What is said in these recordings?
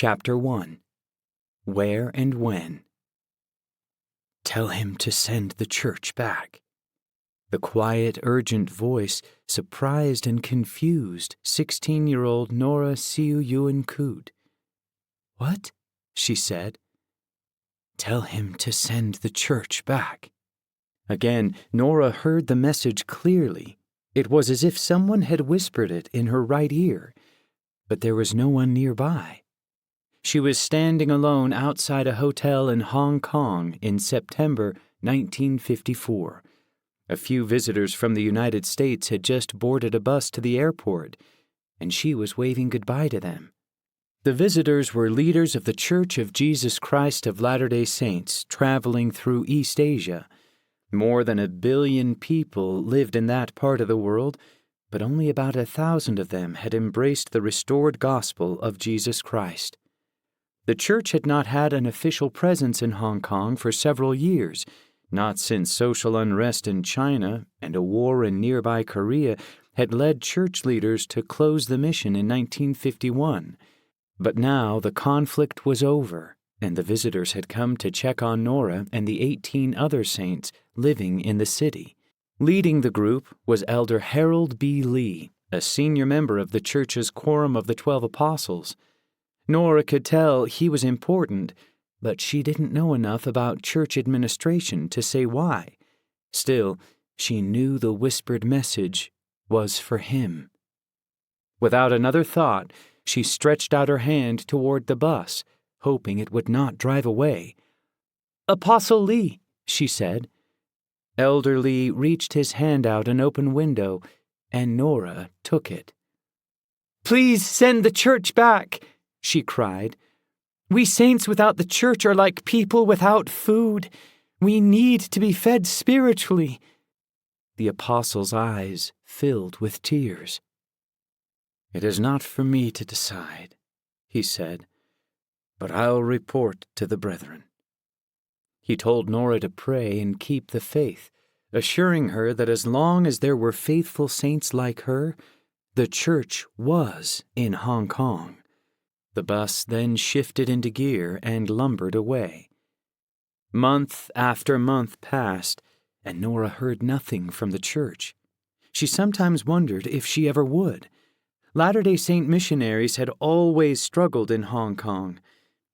Chapter 1. Where and When. Tell him to send the church back. The quiet, urgent voice surprised and confused 16-year-old Nora Siu Yuen Koot. "What?" she said. "Tell him to send the church back." Again, Nora heard the message clearly. It was as if someone had whispered it in her right ear, but there was no one nearby. She was standing alone outside a hotel in Hong Kong in September 1954. A few visitors from the United States had just boarded a bus to the airport, and she was waving goodbye to them. The visitors were leaders of the Church of Jesus Christ of Latter-day Saints traveling through East Asia. More than 1 billion people lived in that part of the world, but only about 1,000 of them had embraced the restored gospel of Jesus Christ. The church had not had an official presence in Hong Kong for several years, not since social unrest in China and a war in nearby Korea had led church leaders to close the mission in 1951. But now the conflict was over, and the visitors had come to check on Nora and the 18 other saints living in the city. Leading the group was Elder Harold B. Lee, a senior member of the church's Quorum of the 12 Apostles. Nora could tell he was important, but she didn't know enough about church administration to say why. Still, she knew the whispered message was for him. Without another thought, she stretched out her hand toward the bus, hoping it would not drive away. "Apostle Lee," she said. Elder Lee reached his hand out an open window, and Nora took it. "Please send the church back," she cried. "We saints without the church are like people without food. We need to be fed spiritually." The apostle's eyes filled with tears. "It is not for me to decide," he said, "but I'll report to the brethren." He told Nora to pray and keep the faith, assuring her that as long as there were faithful saints like her, the church was in Hong Kong. The bus then shifted into gear and lumbered away. Month after month passed, and Nora heard nothing from the church. She sometimes wondered if she ever would. Latter-day Saint missionaries had always struggled in Hong Kong.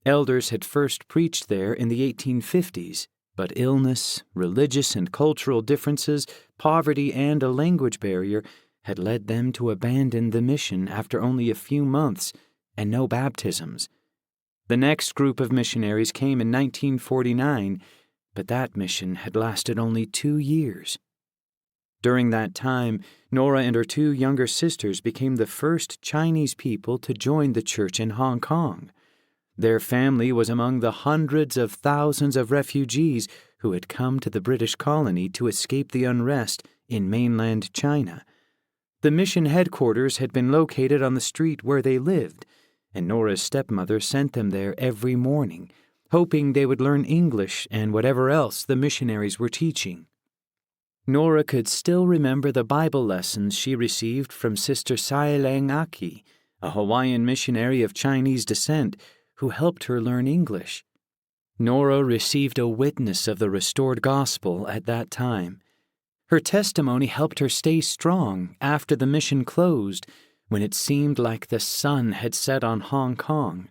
Elders had first preached there in the 1850s, but illness, religious and cultural differences, poverty, and a language barrier had led them to abandon the mission after only a few months and no baptisms. The next group of missionaries came in 1949, but that mission had lasted only 2 years. During that time, Nora and her 2 younger sisters became the first Chinese people to join the church in Hong Kong. Their family was among the hundreds of thousands of refugees who had come to the British colony to escape the unrest in mainland China. The mission headquarters had been located on the street where they lived, and Nora's stepmother sent them there every morning, hoping they would learn English and whatever else the missionaries were teaching. Nora could still remember the Bible lessons she received from Sister Sai Lang Aki, a Hawaiian missionary of Chinese descent who helped her learn English. Nora received a witness of the restored gospel at that time. Her testimony helped her stay strong after the mission closed, when it seemed like the sun had set on Hong Kong.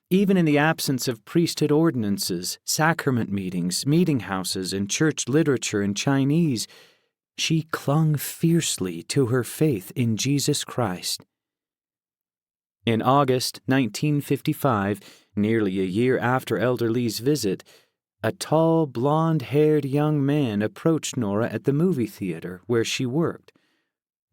Even in the absence of priesthood ordinances, sacrament meetings, meeting houses, and church literature in Chinese, she clung fiercely to her faith in Jesus Christ. In August 1955, nearly a year after Elder Lee's visit, a tall, blonde-haired young man approached Nora at the movie theater where she worked.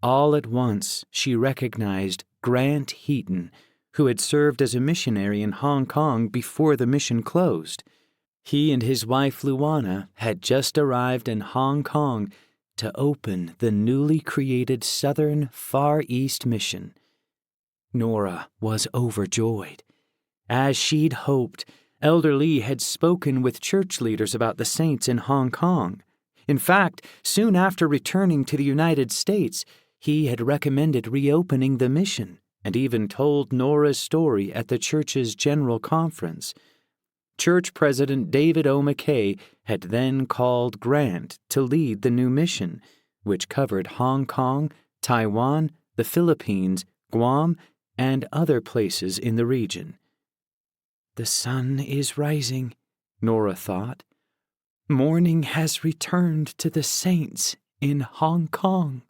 All at once, she recognized Grant Heaton, who had served as a missionary in Hong Kong before the mission closed. He and his wife Luana had just arrived in Hong Kong to open the newly created Southern Far East Mission. Nora was overjoyed. As she'd hoped, Elder Lee had spoken with church leaders about the saints in Hong Kong. In fact, soon after returning to the United States, he had recommended reopening the mission, and even told Nora's story at the church's general conference. Church President David O. McKay had then called Grant to lead the new mission, which covered Hong Kong, Taiwan, the Philippines, Guam, and other places in the region. "The sun is rising," Nora thought. "Morning has returned to the saints in Hong Kong."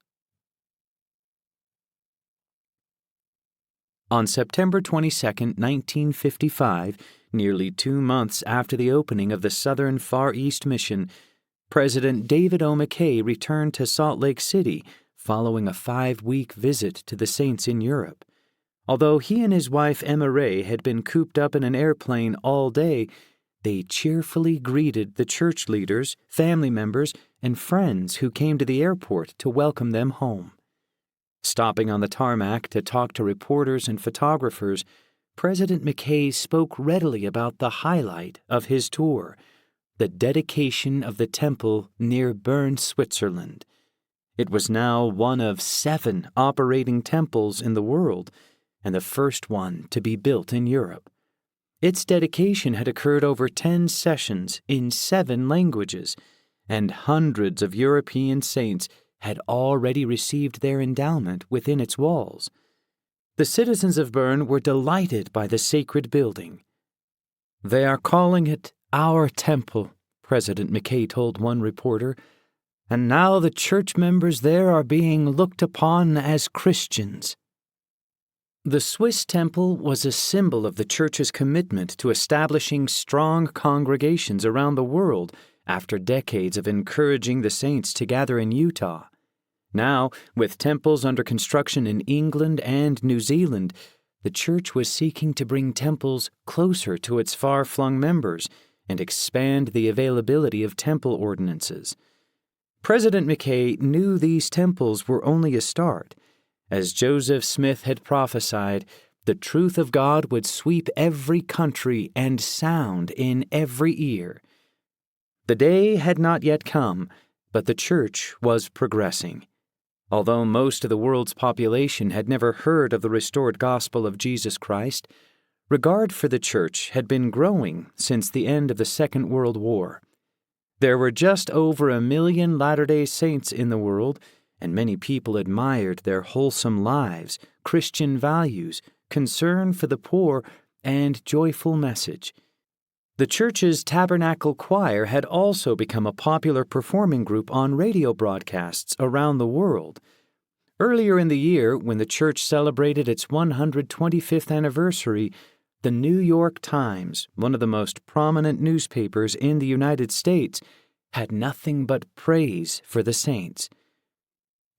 On September 22, 1955, nearly 2 months after the opening of the Southern Far East Mission, President David O. McKay returned to Salt Lake City following a 5-week visit to the saints in Europe. Although he and his wife Emma Ray had been cooped up in an airplane all day, they cheerfully greeted the church leaders, family members, and friends who came to the airport to welcome them home. Stopping on the tarmac to talk to reporters and photographers, President McKay spoke readily about the highlight of his tour, the dedication of the temple near Bern, Switzerland. It was now one of 7 operating temples in the world, and the first one to be built in Europe. Its dedication had occurred over 10 sessions in 7 languages, and hundreds of European saints had already received their endowment within its walls. The citizens of Bern were delighted by the sacred building. "They are calling it our temple," President McKay told one reporter, "and now the church members there are being looked upon as Christians." The Swiss temple was a symbol of the church's commitment to establishing strong congregations around the world after decades of encouraging the saints to gather in Utah. Now, with temples under construction in England and New Zealand, the church was seeking to bring temples closer to its far-flung members and expand the availability of temple ordinances. President McKay knew these temples were only a start. As Joseph Smith had prophesied, the truth of God would sweep every country and sound in every ear. The day had not yet come, but the church was progressing. Although most of the world's population had never heard of the restored gospel of Jesus Christ, regard for the church had been growing since the end of the Second World War. There were just over 1 million Latter-day Saints in the world, and many people admired their wholesome lives, Christian values, concern for the poor, and joyful message. The church's Tabernacle Choir had also become a popular performing group on radio broadcasts around the world. Earlier in the year, when the church celebrated its 125th anniversary, the New York Times, one of the most prominent newspapers in the United States, had nothing but praise for the saints.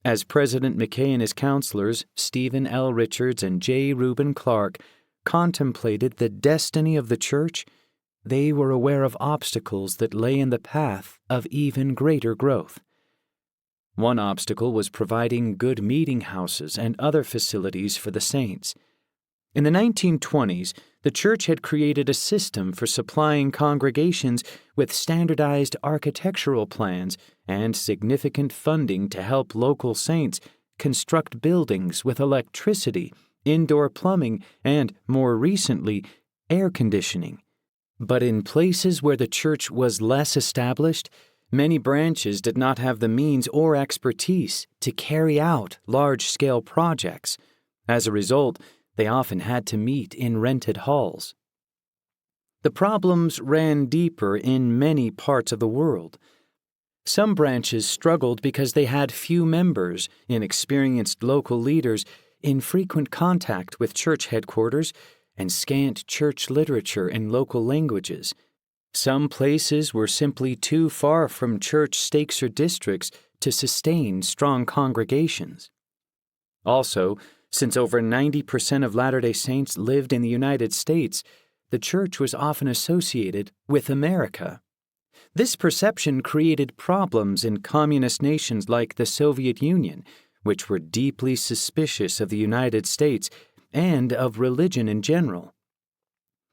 As President McKay and his counselors, Stephen L. Richards and J. Reuben Clark, contemplated the destiny of the church, they were aware of obstacles that lay in the path of even greater growth. One obstacle was providing good meeting houses and other facilities for the saints. In the 1920s, the church had created a system for supplying congregations with standardized architectural plans and significant funding to help local saints construct buildings with electricity, indoor plumbing, and, more recently, air conditioning. But in places where the church was less established, many branches did not have the means or expertise to carry out large-scale projects. As a result, they often had to meet in rented halls. The problems ran deeper in many parts of the world. Some branches struggled because they had few members, inexperienced local leaders, infrequent contact with church headquarters, and scant church literature in local languages. Some places were simply too far from church stakes or districts to sustain strong congregations. Also, since over 90% of Latter-day Saints lived in the United States, the church was often associated with America. This perception created problems in communist nations like the Soviet Union, which were deeply suspicious of the United States and of religion in general.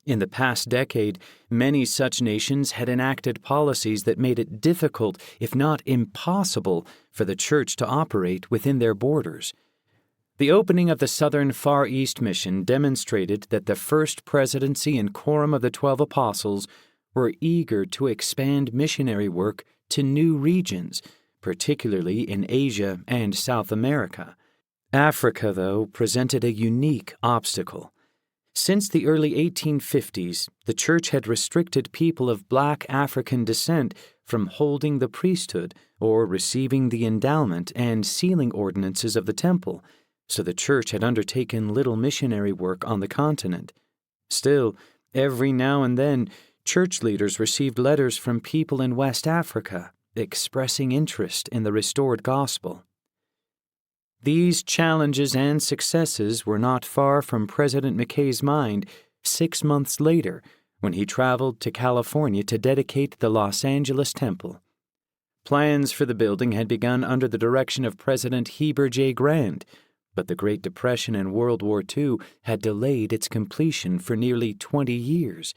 In the past decade, many such nations had enacted policies that made it difficult, if not impossible, for the church to operate within their borders. The opening of the Southern Far East Mission demonstrated that the First Presidency and Quorum of the 12 Apostles were eager to expand missionary work to new regions, particularly in Asia and South America. Africa, though, presented a unique obstacle. Since the early 1850s, the Church had restricted people of black African descent from holding the priesthood or receiving the endowment and sealing ordinances of the temple, so the Church had undertaken little missionary work on the continent. Still, every now and then, Church leaders received letters from people in West Africa expressing interest in the restored gospel. These challenges and successes were not far from President McKay's mind 6 months later when he traveled to California to dedicate the Los Angeles Temple. Plans for the building had begun under the direction of President Heber J. Grant, but the Great Depression and World War II had delayed its completion for nearly 20 years.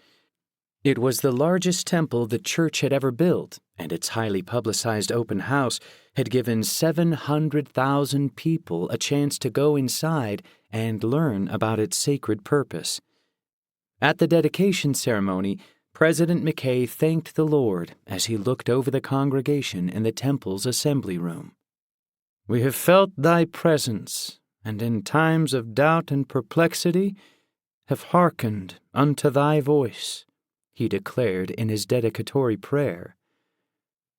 It was the largest temple the Church had ever built, and its highly publicized open house had given 700,000 people a chance to go inside and learn about its sacred purpose. At the dedication ceremony, President McKay thanked the Lord as he looked over the congregation in the temple's assembly room. "We have felt thy presence, and in times of doubt and perplexity have hearkened unto thy voice," he declared in his dedicatory prayer.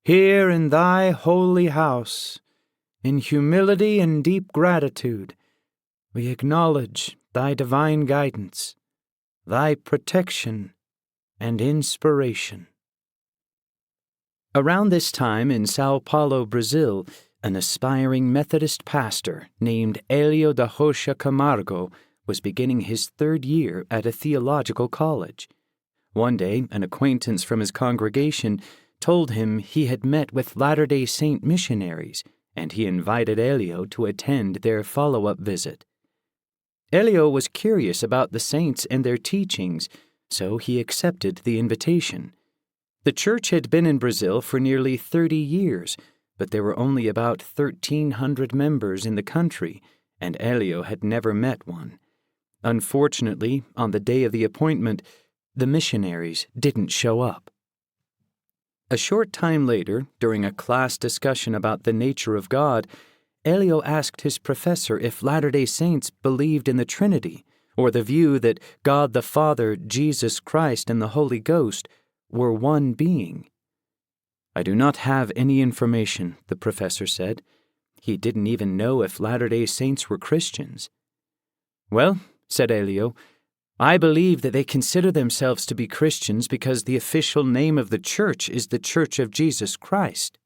"Here in thy holy house, in humility and deep gratitude, we acknowledge thy divine guidance, thy protection and inspiration." Around this time in Sao Paulo, Brazil, an aspiring Methodist pastor named Hélio da Rocha Camargo was beginning his 3rd year at a theological college. One day, an acquaintance from his congregation told him he had met with Latter-day Saint missionaries, and he invited Hélio to attend their follow-up visit. Hélio was curious about the saints and their teachings, so he accepted the invitation. The Church had been in Brazil for nearly 30 years, but there were only about 1,300 members in the country, and Hélio had never met one. Unfortunately, on the day of the appointment, the missionaries didn't show up. A short time later, during a class discussion about the nature of God, Hélio asked his professor if Latter-day Saints believed in the Trinity, or the view that God the Father, Jesus Christ, and the Holy Ghost were one being. "I do not have any information," the professor said. He didn't even know if Latter-day Saints were Christians. "Well," said Hélio, "I believe that they consider themselves to be Christians because the official name of the Church is the Church of Jesus Christ."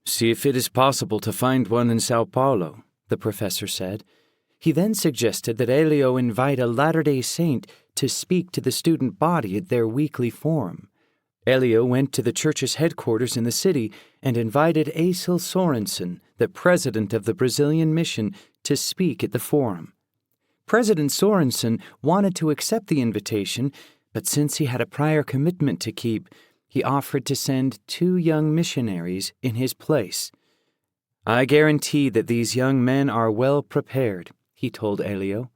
"See if it is possible to find one in Sao Paulo," the professor said. He then suggested that Hélio invite a Latter-day Saint to speak to the student body at their weekly forum. Hélio went to the Church's headquarters in the city and invited Acil Sorensen, the president of the Brazilian mission, to speak at the forum. President Sorensen wanted to accept the invitation, but since he had a prior commitment to keep, he offered to send 2 young missionaries in his place. "I guarantee that these young men are well prepared," he told Hélio.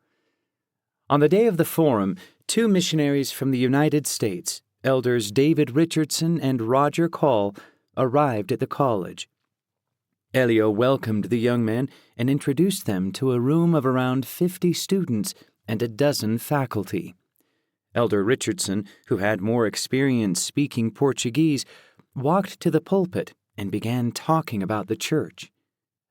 On the day of the forum, 2 missionaries from the United States, Elders David Richardson and Roger Call, arrived at the college. Hélio welcomed the young men and introduced them to a room of around 50 students and a dozen faculty. Elder Richardson, who had more experience speaking Portuguese, walked to the pulpit and began talking about the church.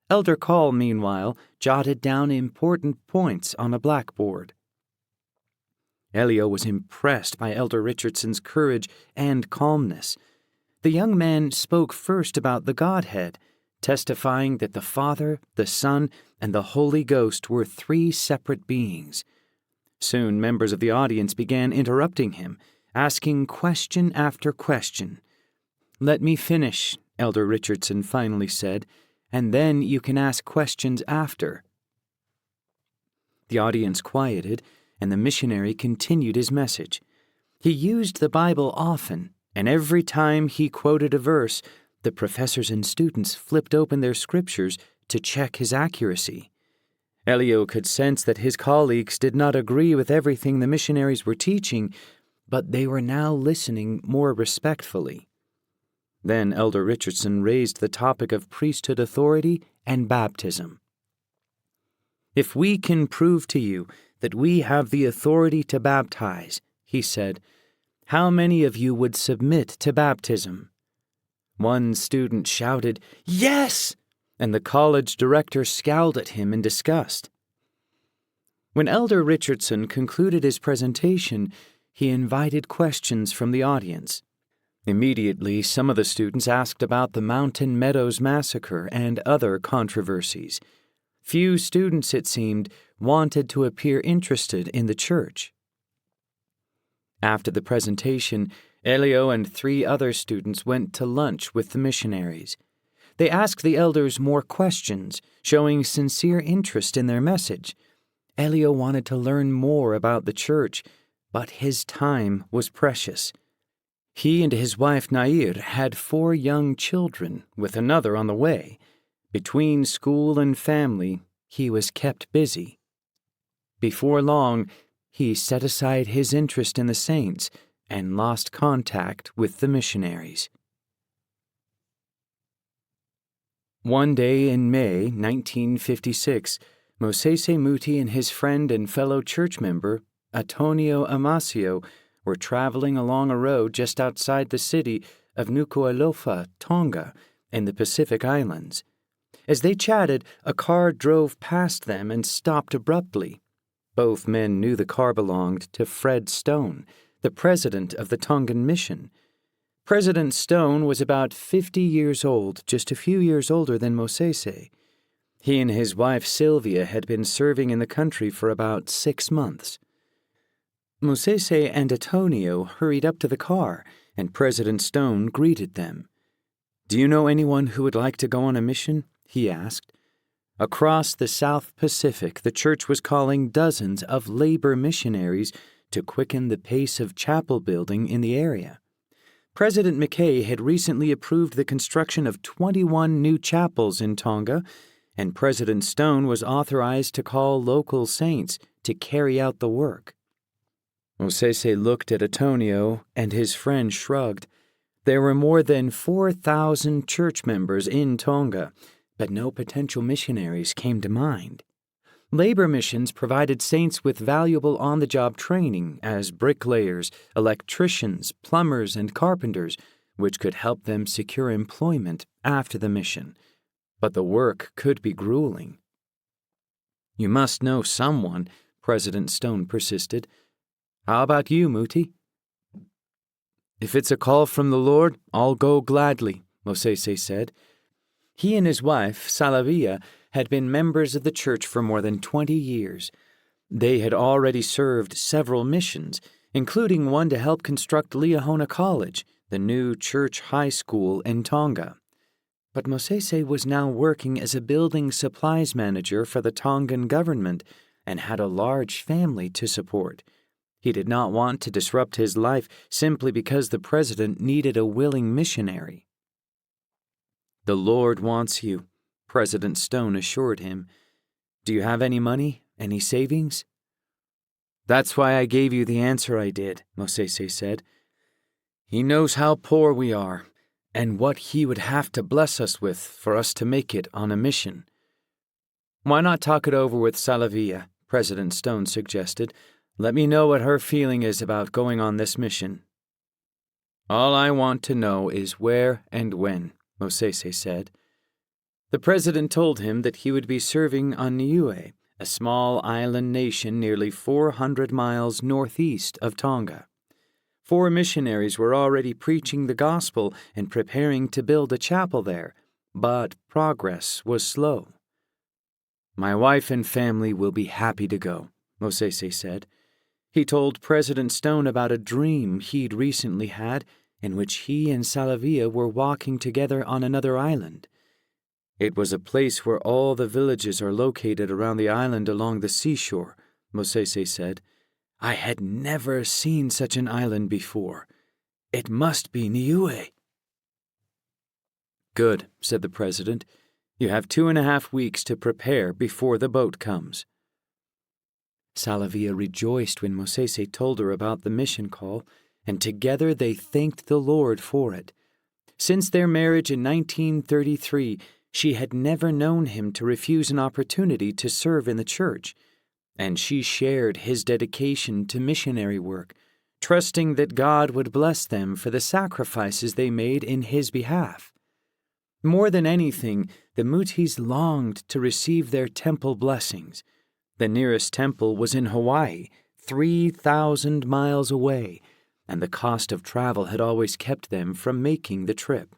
Elder Call, meanwhile, jotted down important points on a blackboard. Hélio was impressed by Elder Richardson's courage and calmness. The young man spoke first about the Godhead, testifying that the Father, the Son, and the Holy Ghost were 3 separate beings. Soon members of the audience began interrupting him, asking question after question. "Let me finish," Elder Richardson finally said, "and then you can ask questions after." The audience quieted, and the missionary continued his message. He used the Bible often, and every time he quoted a verse, the professors and students flipped open their scriptures to check his accuracy. Elio could sense that his colleagues did not agree with everything the missionaries were teaching, but they were now listening more respectfully. Then Elder Richardson raised the topic of priesthood authority and baptism. "If we can prove to you that we have the authority to baptize," he said, "how many of you would submit to baptism?" One student shouted, "Yes!" and the college director scowled at him in disgust. When Elder Richardson concluded his presentation, he invited questions from the audience. Immediately, some of the students asked about the Mountain Meadows Massacre and other controversies. Few students, it seemed, wanted to appear interested in the church. After the presentation, Elio and 3 other students went to lunch with the missionaries. They asked the elders more questions, showing sincere interest in their message. Elio wanted to learn more about the church, but his time was precious. He and his wife Nair had 4 young children, with another on the way. Between school and family, he was kept busy. Before long, he set aside his interest in the saints and lost contact with the missionaries. One day in May 1956, Mosese Muti and his friend and fellow church member, Antonio Amasio, were traveling along a road just outside the city of Nuku'alofa, Tonga, in the Pacific Islands. As they chatted, a car drove past them and stopped abruptly. Both men knew the car belonged to Fred Stone, the president of the Tongan mission. President Stone was about 50 years old, just a few years older than Mosese. He and his wife Sylvia had been serving in the country for about 6 months. Mosese and Antonio hurried up to the car, and President Stone greeted them. "Do you know anyone who would like to go on a mission?" he asked. Across the South Pacific, the church was calling dozens of labor missionaries to quicken the pace of chapel building in the area. President McKay had recently approved the construction of 21 new chapels in Tonga, and President Stone was authorized to call local saints to carry out the work. Mosese looked at Antonio, and his friend shrugged. There were more than 4,000 church members in Tonga, but no potential missionaries came to mind. Labor missions provided saints with valuable on-the-job training as bricklayers, electricians, plumbers, and carpenters, which could help them secure employment after the mission. But the work could be grueling. "You must know someone," President Stone persisted. "How about you, Muti?" "If it's a call from the Lord, I'll go gladly," Mosese said. He and his wife, Salavia, had been members of the church for more than 20 years. They had already served several missions, including one to help construct Liahona College, the new church high school in Tonga. But Mosese was now working as a building supplies manager for the Tongan government and had a large family to support. He did not want to disrupt his life simply because the president needed a willing missionary. "The Lord wants you," President Stone assured him. "Do you have any money, any savings?" "That's why I gave you the answer I did," Mosese said. "He knows how poor we are, and what he would have to bless us with for us to make it on a mission." "Why not talk it over with Salavia?" President Stone suggested. "Let me know what her feeling is about going on this mission." "All I want to know is where and when," Mosese said. The president told him that he would be serving on Niue, a small island nation nearly 400 miles northeast of Tonga. 4 missionaries were already preaching the gospel and preparing to build a chapel there, but progress was slow. "My wife and family will be happy to go," Mosese said. He told President Stone about a dream he'd recently had in which he and Salavia were walking together on another island. It was a place where all the villages are located around the island along the seashore, Mosese said. "I had never seen such an island before. It must be Niue." "Good," said the president. You have 2.5 weeks to prepare before the boat comes." Salavia rejoiced when Mosese told her about the mission call, and together they thanked the Lord for it. Since their marriage in 1933, she had never known him to refuse an opportunity to serve in the church, and she shared his dedication to missionary work, trusting that God would bless them for the sacrifices they made in his behalf. More than anything, the Mutis longed to receive their temple blessings. The nearest temple was in Hawaii, 3,000 miles away, and the cost of travel had always kept them from making the trip.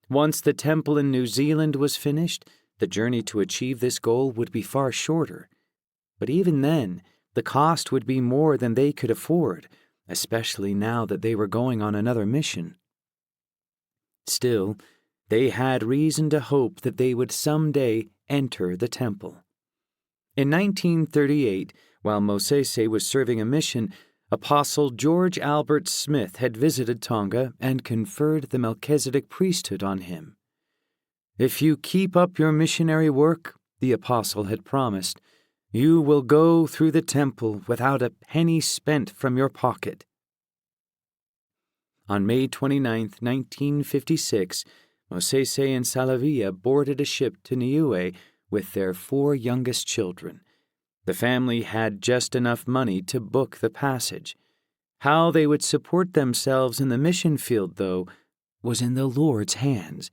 Once the temple in New Zealand was finished, the journey to achieve this goal would be far shorter. But even then, the cost would be more than they could afford, especially now that they were going on another mission. Still, they had reason to hope that they would someday enter the temple. In 1938, while Mosese was serving a mission, Apostle George Albert Smith had visited Tonga and conferred the Melchizedek priesthood on him. "If you keep up your missionary work," the apostle had promised, "you will go through the temple without a penny spent from your pocket." On May 29, 1956, Mosese and Salavia boarded a ship to Niue with their 4 youngest children. The family had just enough money to book the passage. How they would support themselves in the mission field, though, was in the Lord's hands.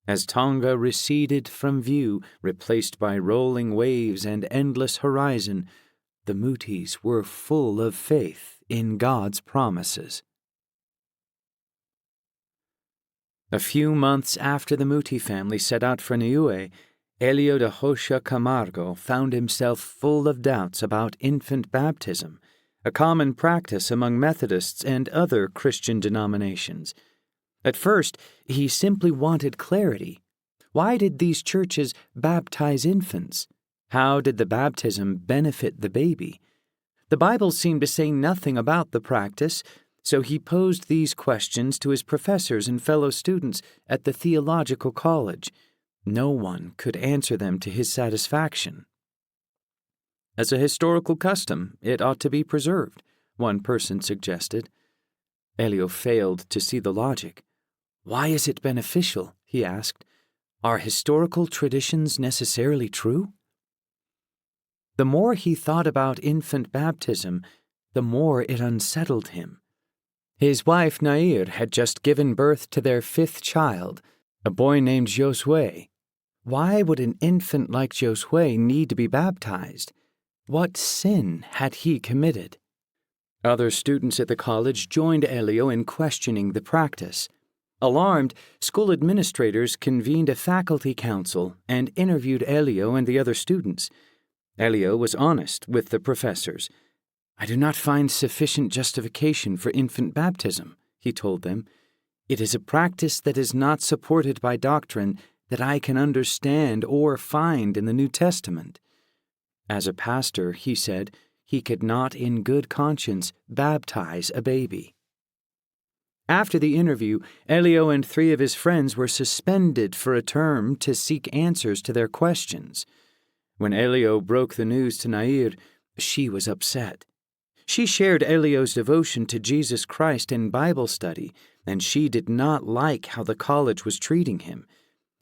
As Tonga receded from view, replaced by rolling waves and endless horizon, the Mutis were full of faith in God's promises. A few months after the Muti family set out for Niue, Elio de Rocha Camargo found himself full of doubts about infant baptism, a common practice among Methodists and other Christian denominations. At first, he simply wanted clarity. Why did these churches baptize infants? How did the baptism benefit the baby? The Bible seemed to say nothing about the practice, so he posed these questions to his professors and fellow students at the theological college. No one could answer them to his satisfaction. "As a historical custom, it ought to be preserved," one person suggested. Elio failed to see the logic. "Why is it beneficial?" he asked. "Are historical traditions necessarily true?" The more he thought about infant baptism, the more it unsettled him. His wife Nair had just given birth to their 5th child, a boy named Josue. Why would an infant like Josue need to be baptized? What sin had he committed? Other students at the college joined Elio in questioning the practice. Alarmed, school administrators convened a faculty council and interviewed Elio and the other students. Elio was honest with the professors. "I do not find sufficient justification for infant baptism," he told them. "It is a practice that is not supported by doctrine that I can understand or find in the New Testament." As a pastor, he said, he could not in good conscience baptize a baby. After the interview, Elio and 3 of his friends were suspended for a term to seek answers to their questions. When Elio broke the news to Nair, she was upset. She shared Elio's devotion to Jesus Christ in Bible study, and she did not like how the college was treating him.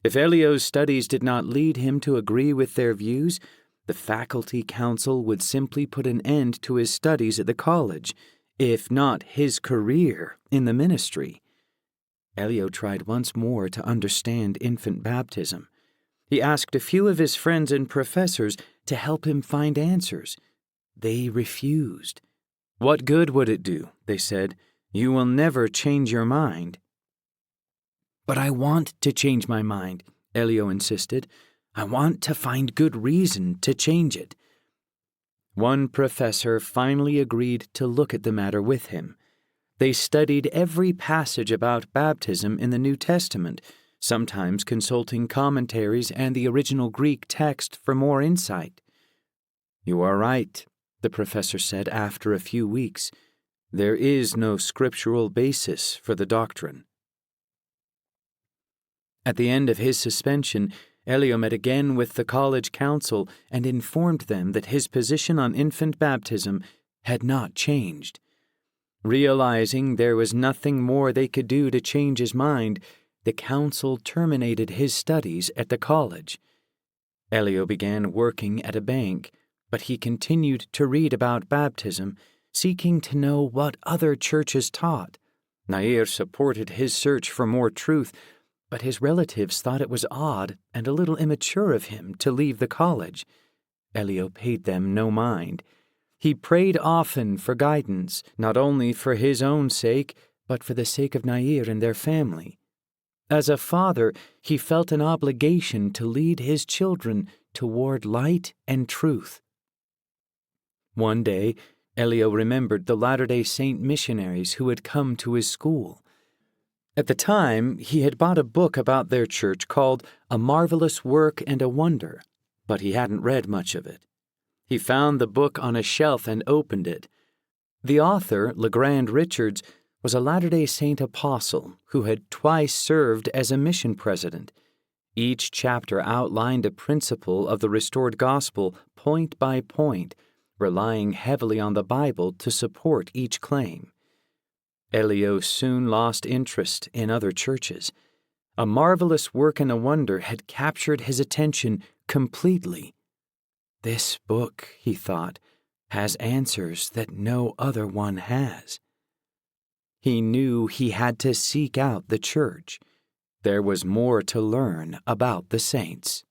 If Elio's studies did not lead him to agree with their views, the faculty council would simply put an end to his studies at the college, if not his career in the ministry. Elio tried once more to understand infant baptism. He asked a few of his friends and professors to help him find answers. They refused. "What good would it do?" they said. "You will never change your mind." "But I want to change my mind," Elio insisted. "I want to find good reason to change it." One professor finally agreed to look at the matter with him. They studied every passage about baptism in the New Testament, sometimes consulting commentaries and the original Greek text for more insight. "You are right," the professor said after a few weeks. "There is no scriptural basis for the doctrine." At the end of his suspension, Elio met again with the college council and informed them that his position on infant baptism had not changed. Realizing there was nothing more they could do to change his mind, the council terminated his studies at the college. Elio began working at a bank, but he continued to read about baptism, seeking to know what other churches taught. Nair supported his search for more truth, but his relatives thought it was odd and a little immature of him to leave the college. Elio paid them no mind. He prayed often for guidance, not only for his own sake, but for the sake of Nair and their family. As a father, he felt an obligation to lead his children toward light and truth. One day, Elio remembered the Latter-day Saint missionaries who had come to his school. At the time, he had bought a book about their church called A Marvelous Work and a Wonder, but he hadn't read much of it. He found the book on a shelf and opened it. The author, LeGrand Richards, was a Latter-day Saint apostle who had twice served as a mission president. Each chapter outlined a principle of the restored gospel point by point, relying heavily on the Bible to support each claim. Elio soon lost interest in other churches. A Marvelous Work and a Wonder had captured his attention completely. This book, he thought, has answers that no other one has. He knew he had to seek out the church. There was more to learn about the saints.